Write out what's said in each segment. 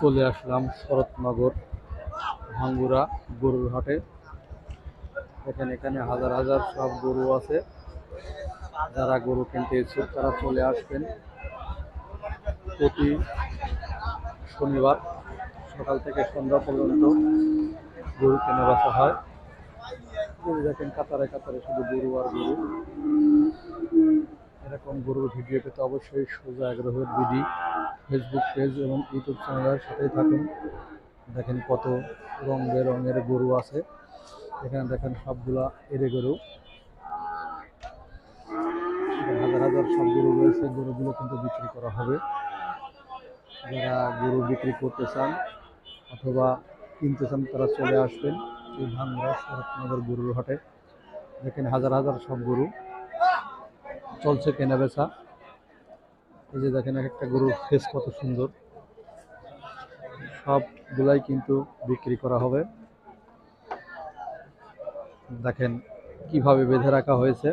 চলে আসলাম শরৎনগর ভাঙ্গুরা গরুর হাটে। এখানে হাজার হাজার সব গরু আছে। যারা গরু কিনতে ইচ্ছুক তারা চলে আসবেন। প্রতি শনিবার সকাল থেকে সন্ধ্যা পর্যন্ত গরু কেনা বেচা হয়। দেখেন কাতারে কাতারে শুধু গরু আর গরু। এরকম গরুর ভিডিও পেতে অবশ্যই সোজা আগ্রহের বিডি ফেসবুক পেজ এবং ইউটিউব চ্যানেলের সাথেই থাকুন। দেখেন কত রং বেরঙের গরু আছে। এখানে দেখেন সবগুলা এরে গরু, হাজার হাজার সব গরু রয়েছে। গরুগুলো কিন্তু বিক্রি করা হবে। যারা গরু বিক্রি করতে চান অথবা কিনতে চান তারা চলে আসবেন এই ভাঙ্গুরা শরৎনগর গরুর হাটে। দেখেন হাজার হাজার সব গরু চলছে কেনা বেচা। এই যে দেখেন একটা গরুর ফেস কত সুন্দর, সবগুলাই কিন্তু বিক্রি করা হবে। দেখেন কিভাবে বেঁধে রাখা হয়েছে।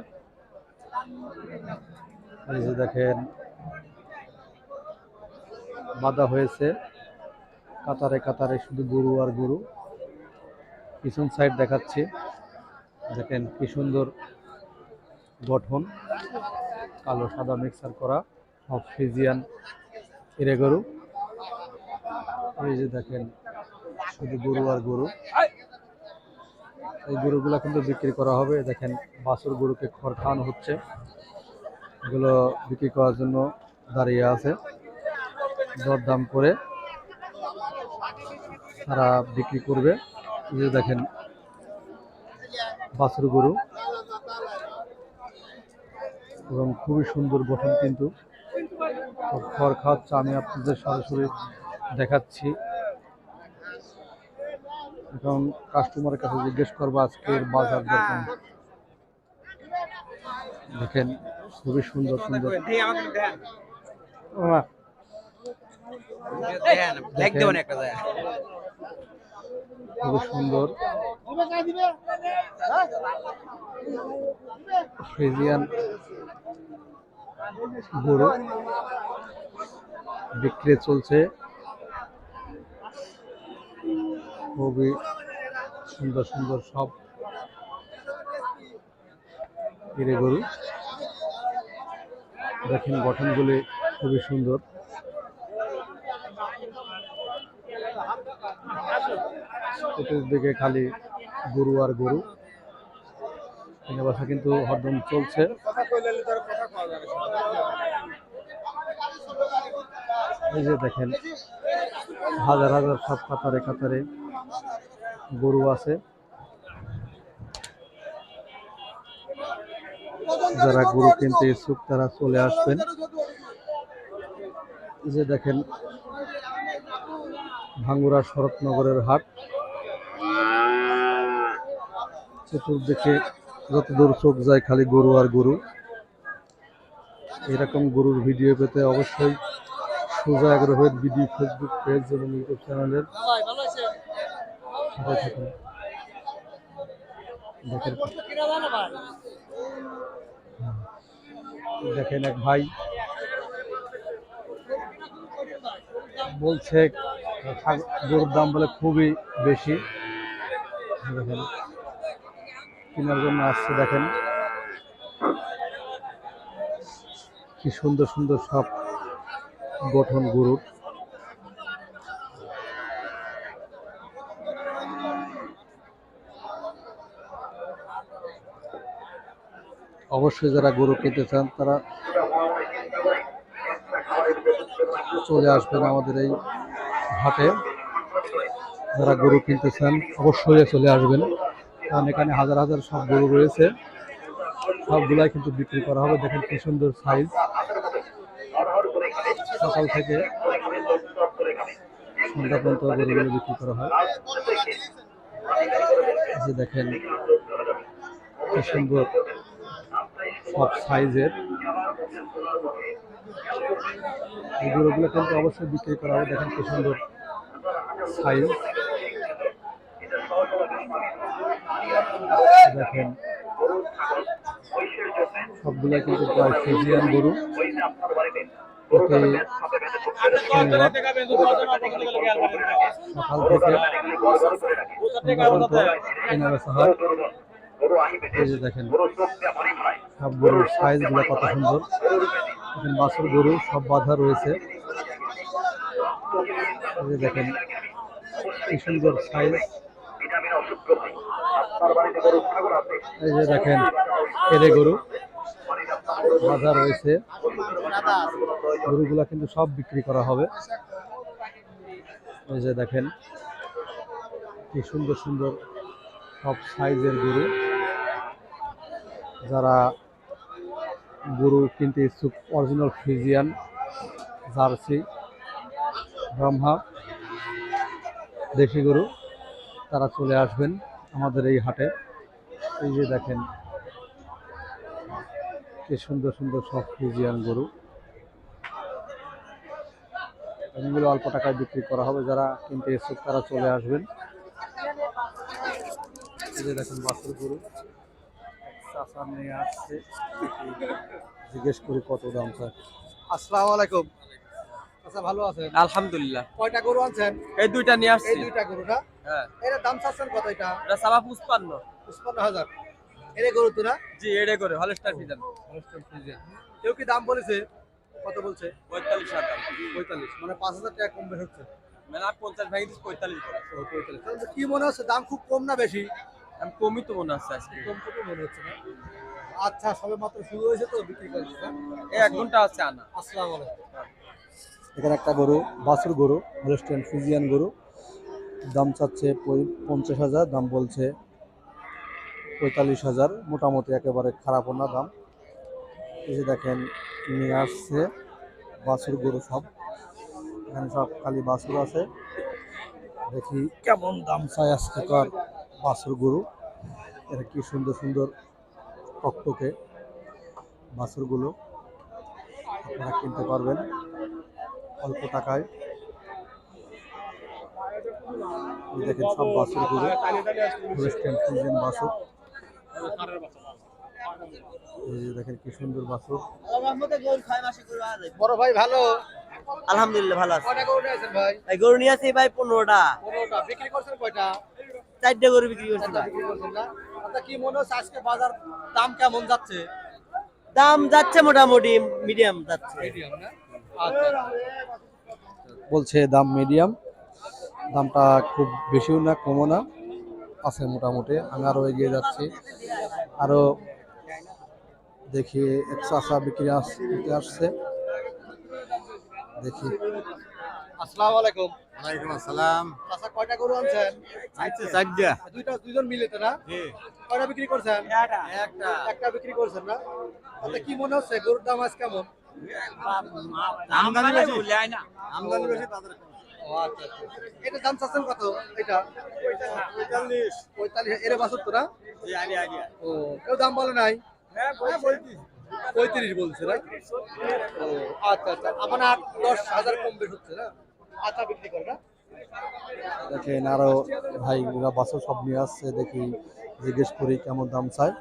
এই যে দেখেন বাঁধা হয়েছে কাতারে কাতারে শুধু গরু আর গরু। পিছন সাইড দেখাচ্ছি, দেখেন কি সুন্দর গঠন, কালো সাদা মিক্সার করা সব ফ্রিজিয়ান এরে গরু। এই যে দেখেন শুধু গরু আর গরু। এই গরুগুলা কিন্তু বিক্রি করা হবে। দেখেন বাছুর গরুকে খড় খাওয়ানো হচ্ছে, এগুলো বিক্রি করার জন্য দাঁড়িয়ে আছে। দরদাম করে তারা বিক্রি করবে। এই যে দেখেন বাছুর গরু এবং খুবই সুন্দর গঠন, কিন্তু খড় খাওয়াচ্ছে। আমি আপনাদের সরাসরি দেখাচ্ছি। এখন কাস্টমারের কাছে জিজ্ঞেস করবো আজকের বাজার দর কেমন। দেখেন খুবই সুন্দর সুন্দর, খুবই সুন্দর ফ্রিজিয়ান গরু বিক্রি চলছে। খুবই সুন্দর সুন্দর সব হিরে গরু। দেখেন গঠনগুলি খুবই সুন্দর। চতুর্দিকে খালি গরু আর গরু। কেনা বেচা কিন্তু হরদম চলছে। এই যে দেখেন হাজার হাজার সব কাতারে কাতারে গরু আছে। যারা গরু কিনতে ইচ্ছুক তারা চলে আসবেন। এই যে দেখেন ভাঙ্গুরা শরৎনগরের হাট। চতুর্দিকে যতদূর চোখ যায় খালি গরু আর গরু। এরকম গরুর ভিডিও পেতে অবশ্যই সোজা আগ্রহের বিডি ফেসবুক পেজ এবং ইউটিউব চ্যানেলের সাথে থাকুন। দেখেন এক ভাই বলছে গরুর দাম বলে খুবই বেশি। দেখেন কেনার জন্য আসছে। দেখেন কি সুন্দর সুন্দর সব গঠন গরুর। অবশ্যই যারা গরু কিনতে চান তারা চলে আসবেন আমাদের এই হাটে। যারা গরু কিনতে চান অবশ্যই চলে আসবেন, কারণ এখানে হাজার হাজার সব গরু রয়েছে। সবগুলাই কিন্তু বিক্রি করা হবে। দেখেন কি সুন্দর সাইজ। সকাল থেকে সন্ধ্যা পর্যন্ত গরুগুলো বিক্রি করা হয়। যে দেখেন কি সুন্দর সব সাইজের এই গরুগুলো কিন্তু অবশ্যই বিক্রি করা হবে। দেখেন কি সুন্দর সাইজ। দেখেন সবগুলা কিন্তু প্রায় ফ্রিজিয়ান গরু। শনিবার সকাল থেকে সন্ধ্যা পর্যন্ত কেনা বেচা হয়। এই যে দেখেন সব গরুর সাইজ গুলো কত সুন্দর। দেখেন বাছুর গরু সব বাঁধা রয়েছে। এই যে দেখেন কি সুন্দর সাইজ। এই যে দেখেন এরে গরু বাঁধা রয়েছে। গরুগুলা কিন্তু সব বিক্রি করা হবে। এই যে দেখেন কি সুন্দর সুন্দর সব সাইজের গরু। যারা গরু কিনতে ইচ্ছুক, অরিজিনাল ফ্রিজিয়ান, জার্সি, ব্রহ্মা, দেশি গরু, তারা চলে আসবেন আমাদের এই হাটে। এই যে দেখেন কি সুন্দর সুন্দর সব ফ্রিজিয়ান গরু। এগুলো অল্প টাকায় বিক্রি করা হবে। যারা কিনতে ইচ্ছুক তারা চলে আসবেন। এই যে দেখেন বাছুর গরু চাচা নিয়ে আসছে, জিজ্ঞেস করি কত দাম স্যার। আসসালামু আলাইকুম। আচ্ছা, ভালো আছেন? আলহামদুলিল্লাহ। কয়টা গরু আনছেন? এই দুইটা নিয়ে আসছি। এই দুইটা গরু না? হ্যাঁ। এর দাম চাচ্ছেন কত? এটা সাবা 55। 55,000। এর গরু তো না? জি, এডে করে হলস্টার ফিজান। কেউ কি দাম বলেছে? কত বলছে? 45,000 দাম। 45, মানে 5,000 টাকা কম বের হচ্ছে। মানে 50 ভাঙি দিস 45 করে। ও 45। তাহলে কি মনে হচ্ছে দাম খুব কম না বেশি? আমি কমই তো মনে হচ্ছে আজকে। কম মনে হচ্ছে না? আচ্ছা, সবে মাত্র শুরু হয়েছে তো বিক্রি করছেন। এই 1 ঘন্টা আছে আনা। আসসালামু আলাইকুম। এখানে একটা গরু, বাছুর গরু, হলস্টিয়ান ফ্রিজিয়ান গরু, দাম চাচ্ছে 50,000, দাম বলছে 45,000। মোটামুটি একেবারে খারাপও না দাম। এই যে দেখেন নিয়ে আসছে বাছুর গরু সব। এখানে সব খালি বাছুর আছে। দেখি কেমন দাম চাই আজকেকার বাছুর গরু। এটা কি সুন্দর সুন্দর টকটকে বাছুরগুলো, আপনারা কিনতে পারবেন অল্প টাকায়। দেখেন সব বাছুর গরু, হলস্টিয়ান ফ্রিজিয়ান বাছুর। এই যে দেখেন কি সুন্দর বাছুর। বড় ভাই ভালো? আলহামদুলিল্লাহ ভালো আছে। কয়টা গরু নিয়েছেন ভাই? ভাই গরু নিয়ে আসি ভাই 15টা। 15টা। বিক্রি করছেন কয়টা? 4টে গরু বিক্রি করছি চারটা ভাই। বিক্রি করছেন না? আচ্ছা, কি মনে হচ্ছে আজকে বাজার দাম কেমন যাচ্ছে? দাম যাচ্ছে মোটামুটি মিডিয়াম যাচ্ছে। মিডিয়াম না? আচ্ছা, বলছে দাম মিডিয়াম, দামটা খুব বেশিও না কমও না, আছে মোটামুটি। আমি আরো এগিয়ে যাচ্ছি, আরো দেখি এক চাচা বিক্রি করতে আসছে, দেখি। আসসালামু আলাইকুম। ওয়ালাইকুম আসসালাম। চাচা কয়টা গরু আনছেন? আচ্ছা চারটা। দুজন মিলে তো না? জি। কয়টা বিক্রি করছেন? একটা। একটা বিক্রি করছেন না? আচ্ছা, কি মনে হচ্ছে গরুর দাম আজ কেমন? আমদানি বেশি। আমদানি বেশি তাদের। ও আচ্ছা আচ্ছা। এটার দাম চাচ্ছেন কত? এটা 45। 45। এর বাছুর তো না? জি আগে আগে। ও, কেউ দাম বলে নাই? হ্যাঁ বলছি। 35 বলছে না? ও আচ্ছা আচ্ছা, আমার 8-10,000 কম বেশ হচ্ছে না? আচ্ছা, বিক্রি করে না? দেখেন আরো ভাই বাছুর সব নিয়ে আসছে, দেখি জিজ্ঞেস করি কেমন দাম চায়।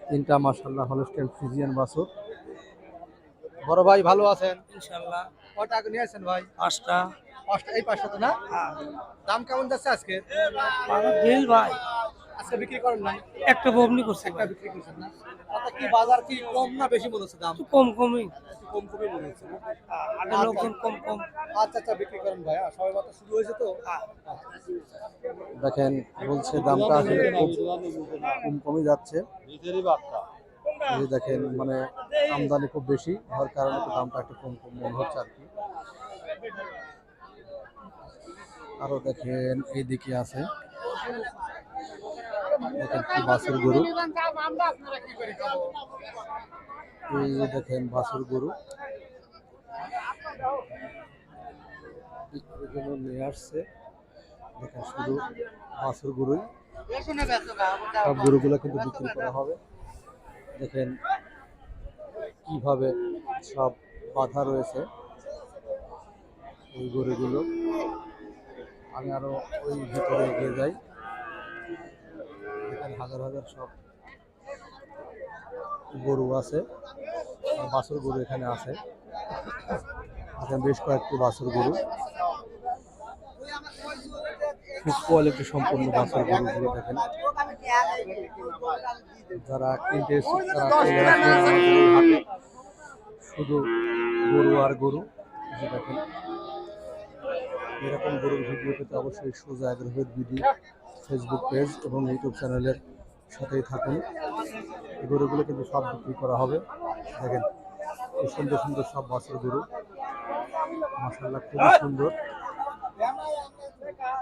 তিনটা মাশাআল্লাহ হলস্টিয়ান ফ্রিজিয়ান বাছুর। বড় ভাই ভালো আছেন? ইনশাআল্লাহ। কয়টা আগে নিয়ে আসছেন ভাই? 5টা। এই পাঁচটা তো না? দাম কেমন যাচ্ছে আজকে? দিল ভাই। আজকে বিক্রি করেন নাই? একটা বমনি করছে একটা বিক্রি করছেন না? আচ্ছা, কি বাজার কি কম না বেশি মনে হচ্ছে দাম? কমই। কমই মনে হচ্ছে না? আগে লোকজন কম। আচ্ছা আচ্ছা, বিক্রি করেন ভাই, সবাই মাত্র শুরু হয়েছে তো। দেখেন বলছে দামটা আসলে খুব কমই যাচ্ছে। এই যে দেখেন মানে আমদানি খুব বেশি হওয়ার কারণে তো দামটা একটু কম মনে হচ্ছে আর কি। আরো দেখেন এইদিকে আছে, দেখেন কি বাছুর গরু। এই যে দেখেন বাছুর গরু বিক্রির জন্য নিয়ে আসছে। দেখেন শুধু বাছুর গরুই, সব গরুগুলো কিন্তু বিক্রি করা হবে। দেখেন কিভাবে সব বাঁধা রয়েছে এই গরুগুলো। আমি আরো ওই ভিতরে এগিয়ে যাই। দেখেন হাজার হাজার সব গরু আছে, বাছুর গরু এখানে আছে। দেখেন বেশ কয়েকটি বাছুর গরু, খুব কোয়ালিটি সম্পন্ন বাছুর গরুগুলো দেখেন। যারা কিনতে এসেছে তারা চলে আসবেন আমাদের এই হাটে। শুধু গরু আর গরু। এই যে দেখেন এরকম গরুর ভিডিও পেতে অবশ্যই সোজা আগ্রহের বিডি ফেসবুক পেজ এবং ইউটিউব চ্যানেলের সাথেই থাকুন। এই গরুগুলো কিন্তু সব বিক্রি করা হবে। দেখেন এই সুন্দর সুন্দর সব বাছুর গরু, মাশাআল্লাহ খুবই সুন্দর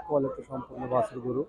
কোয়ালিটি সম্পন্ন বাছুর গরু।